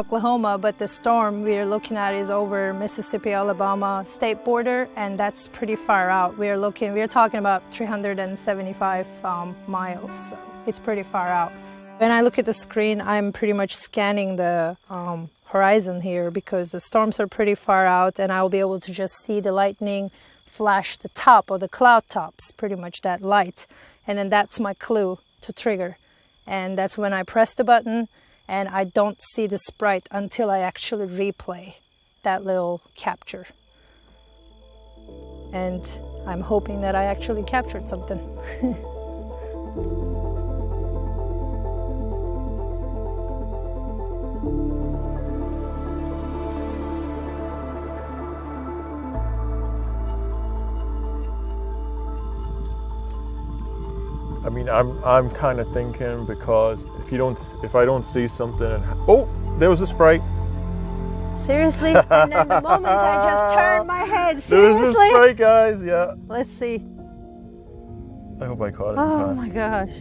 Oklahoma, but the storm we're looking at is over Mississippi-Alabama state border, and that's pretty far out. We're talking about 375 miles, so it's pretty far out. When I look at the screen, I'm pretty much scanning the horizon here because the storms are pretty far out, and I'll be able to just see the lightning flash the top or the cloud tops, pretty much that light, and then that's my clue to trigger. And that's when I press the button, and I don't see the sprite until I actually replay that little capture. And I'm hoping that I actually captured something. I mean, I'm kind of thinking because if I don't see something, oh, there was a sprite. Seriously? And then the moment I just turned my head, seriously? There was a sprite, guys, yeah. Let's see. I hope I caught it in Oh time. my gosh.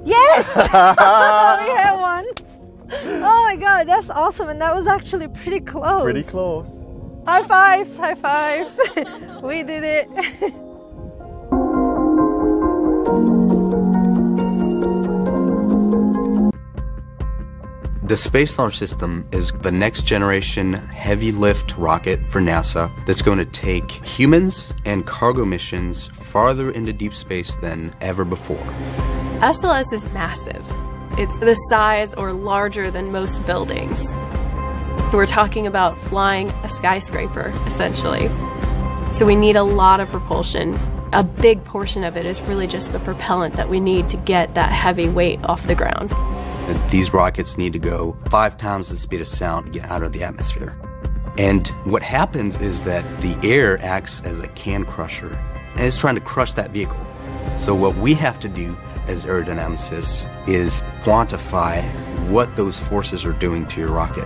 Yes! We had one. Oh my God, that's awesome. And that was actually pretty close. Pretty close. High fives, high fives. We did it. The Space Launch System is the next generation heavy lift rocket for NASA that's going to take humans and cargo missions farther into deep space than ever before. SLS is massive. It's the size or larger than most buildings. We're talking about flying a skyscraper, essentially. So we need a lot of propulsion. A big portion of it is really just the propellant that we need to get that heavy weight off the ground. These rockets need to go 5 times the speed of sound to get out of the atmosphere. And what happens is that the air acts as a can crusher, and it's trying to crush that vehicle. So what we have to do as aerodynamicists is quantify what those forces are doing to your rocket.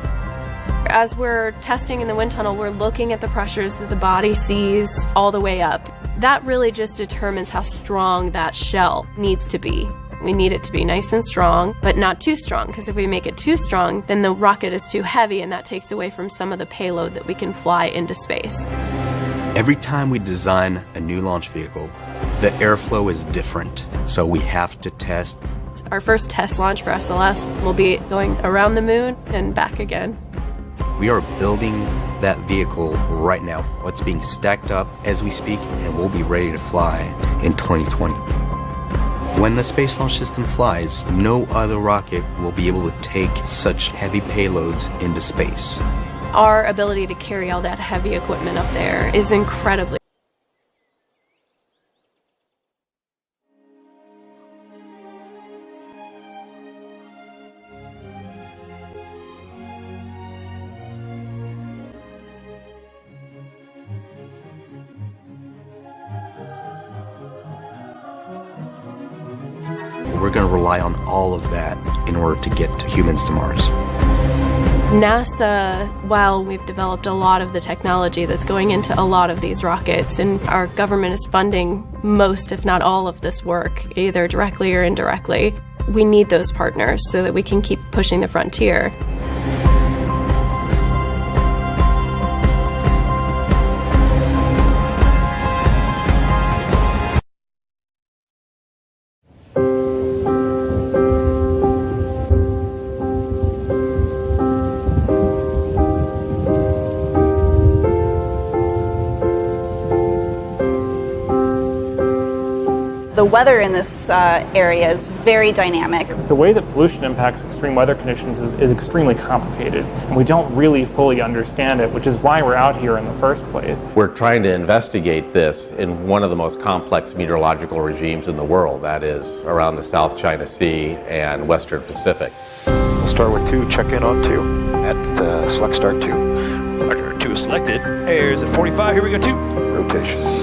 As we're testing in the wind tunnel, we're looking at the pressures that the body sees all the way up. That really just determines how strong that shell needs to be. We need it to be nice and strong, but not too strong, because if we make it too strong, then the rocket is too heavy, and that takes away from some of the payload that we can fly into space. Every time we design a new launch vehicle, the airflow is different, so we have to test. Our first test launch for SLS will be going around the moon and back again. We are building that vehicle right now. It's being stacked up as we speak, and we'll be ready to fly in 2020. When the Space Launch System flies, no other rocket will be able to take such heavy payloads into space. Our ability to carry all that heavy equipment up there is incredibly. We're going to rely on all of that in order to get humans to Mars. NASA, while we've developed a lot of the technology that's going into a lot of these rockets, and our government is funding most, if not all, of this work, either directly or indirectly, we need those partners so that we can keep pushing the frontier. The weather in this area is very dynamic. The way that pollution impacts extreme weather conditions is extremely complicated, and we don't really fully understand it, which is why we're out here in the first place. We're trying to investigate this in one of the most complex meteorological regimes in the world, that is around the South China Sea and Western Pacific. We'll start with 2, check in on 2 at select start 2. Roger, 2 is selected. Airs at 45, here we go 2. Rotation.